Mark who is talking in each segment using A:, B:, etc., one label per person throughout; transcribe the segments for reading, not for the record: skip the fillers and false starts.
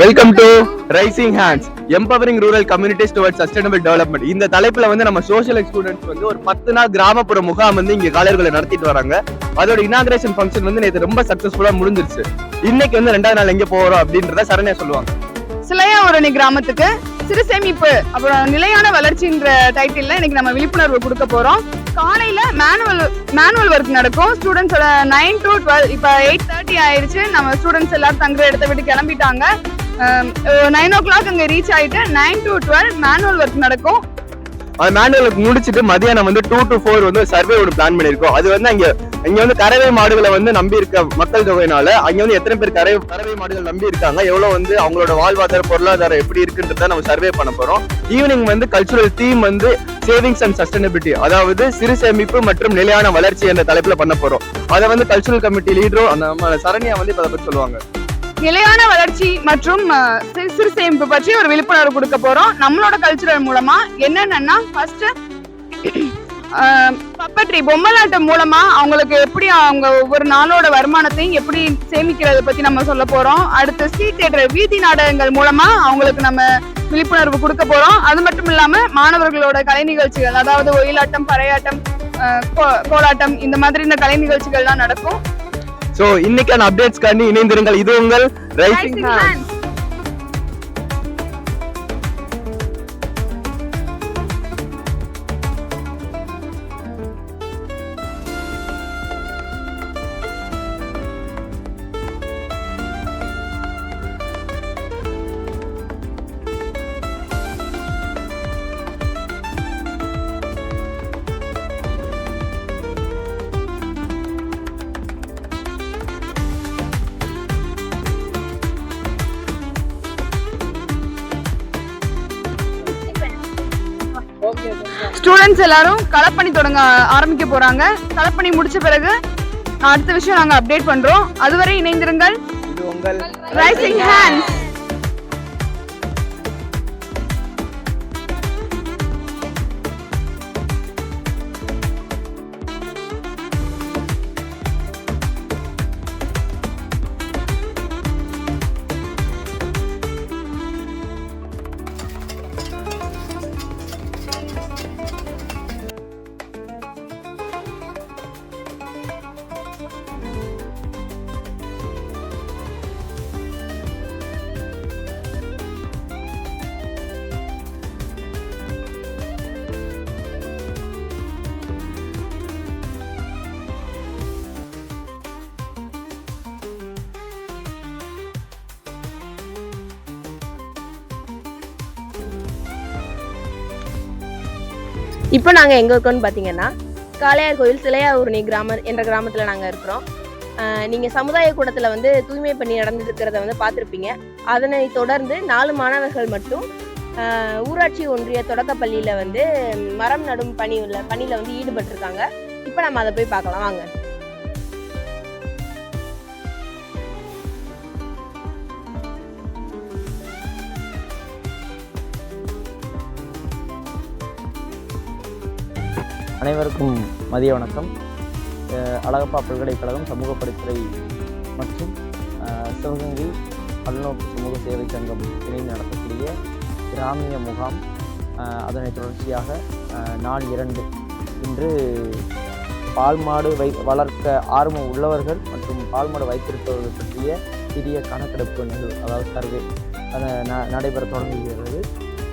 A: Welcome to rising hands empowering rural communities towards sustainable development. இந்த தலைப்புல வந்து நம்ம சோஷியல் ஸ்டூடெண்ட்ஸ் வந்து ஒரு 10 நாள் கிராமப்புற முகாம் வந்து இங்க காலேஜ்ல நடத்திட்டு வராங்க. அதோட இனாகிரேஷன் ஃபங்க்ஷன் வந்து நேற்று ரொம்ப சக்சஸ்ஃபுல்லா முடிஞ்சிருச்சு. இன்னைக்கு வந்து 2வது நாள் எங்க போறோம் அப்படின்றத சரண்யா சொல்லுவாங்க.
B: சிலையாவூரணி கிராமத்துக்கு சிறு சேமிப்பு அப்புறம் நிலையான வளர்ச்சின்ற டைட்டில்ல இன்னைக்கு நம்ம விழிப்புணர்வு கொடுக்க போறோம். காலையில மேனுவல் ஒர்க் நடக்கும். ஸ்டூடெண்ட்ஸோட 9 to 12 இப்ப 8:30 ஆயிடுச்சு. நம்ம ஸ்டூடெண்ட்ஸ் எல்லாரும் தங்குற இடத்த விட்டு கிளம்பிட்டாங்க. 9 o'clock அங்க ரீச் ஆயிட்டு 9 to 12 மேனுவல் ஒர்க் நடக்கும்.
A: அது மேனுவல் முடிச்சுட்டு மதியானம் வந்து 2 to 4 வந்து சர்வே ஒரு பிளான் பண்ணிருக்கோம். அது வந்து இங்க வந்து கறவை மாடுகளை வந்து நம்பி இருக்க மக்கள் தொகையினால அங்க வந்து எத்தனை பேர் கறவை மாடுகள் நம்பி இருக்காங்க, எவ்வளவு வந்து அவங்களோட வாழ்வாதார பொருளாதாரம் எப்படி இருக்குன்றத நம்ம சர்வே பண்ண போறோம். ஈவினிங் வந்து கல்ச்சுரல் தீம் வந்து சேவிங்ஸ் அண்ட் சஸ்டைனபிலிட்டி, அதாவது சிறு சேமிப்பு மற்றும் நிலையான வளர்ச்சி என்ற தலைப்புல பண்ண போறோம். அதை வந்து கல்ச்சுரல் கமிட்டி லீடரும் நம்ம சரண்யா வந்து இப்ப அதை பத்தி சொல்லுவாங்க.
B: நிலையான வளர்ச்சி மற்றும் சிறு சேமிப்பு பற்றி ஒரு விழிப்புணர்வு கொடுக்க போறோம். நம்மளோட கல்ச்சுரல் மூலமா என்னென்னா ஃபர்ஸ்ட் பப்பட்ரி பொம்மலாட்டம் மூலமா அவங்களுக்கு எப்படி அவங்க ஒவ்வொரு நாளோட வருமானத்தையும் எப்படி சேமிக்கிறத பத்தி நம்ம சொல்ல போறோம். அடுத்து ஸ்ட்ரீட் தியேட்டர் வீதி நாடகங்கள் மூலமா அவங்களுக்கு நம்ம விழிப்புணர்வு கொடுக்க போறோம். அது மட்டும் இல்லாம மாணவர்களோட கலை நிகழ்ச்சிகள், அதாவது ஒயிலாட்டம், பறையாட்டம், கோலாட்டம், இந்த மாதிரி இந்த கலை நிகழ்ச்சிகள்லாம் நடக்கும்.
A: சோ இன்னைக்கான அப்டேட்ஸ்க்காண்டி இணைந்திருங்கள். இது உங்கள் ரைசிங் ஹேண்ட்ஸ்.
B: ஸ்டூடெண்ட்ஸ் எல்லாரும் களப்பணி தொடங்க ஆரம்பிக்க போறாங்க. களப்பணி முடிச்ச பிறகு அடுத்த விஷயம் நாங்க அப்டேட் பண்றோம். அதுவரை இணைந்திருங்கள்.
A: இது உங்கள்
B: ரைசிங் ஹேண்ட்ஸ்.
C: இப்போ நாங்கள் எங்கே இருக்கோம்னு பார்த்தீங்கன்னா காளையார் கோயில் சிலையாவூரணி கிராமம் என்ற கிராமத்தில் நாங்கள் இருக்கிறோம். நீங்கள் சமுதாய கூடத்தில் வந்து தூய்மை பண்ணி நடந்துருக்கிறத வந்து பார்த்துருப்பீங்க. அதனை தொடர்ந்து 4 மாணவர்கள் மட்டும் ஊராட்சி ஒன்றிய தொடக்கப்பள்ளியில் வந்து மரம் நடும் பணியில் வந்து ஈடுபட்டிருக்காங்க. இப்போ நம்ம அதை போய் பார்க்கலாம் வாங்க.
D: அனைவருக்கும் மதிய வணக்கம். அழகப்பா பல்கலைக்கழகம் சமூக படித்துறை மற்றும் சிவகங்கை பல்நோக்கு சமூக சேவை சங்கம் இணைந்து நடத்தக்கூடிய கிராமிய முகாம், அதனை தொடர்ச்சியாக நாள் 2 இன்று பால் மாடு வளர்க்க ஆர்வம் உள்ளவர்கள் மற்றும் பால் மாடு வைத்திருப்பவர்கள் பற்றிய சிறிய கணக்கெடுப்பு நிகழ்வு, அதாவது சர்வே நடைபெற தொடங்குகிறது.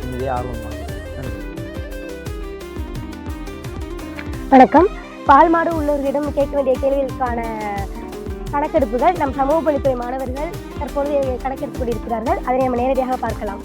D: இங்கே ஆர்வமாக
E: வணக்கம். பால் மாடு உள்ளவர்களிடம் கேட்க வேண்டிய கேள்விகளுக்கான கணக்கெடுப்புகள் நம் சமூக பணித்துறை மாணவர்கள் தற்போது கணக்கெடுப்பு கொண்டிருக்கிறார்கள். அதை நம்ம நேரடியாக பார்க்கலாம்.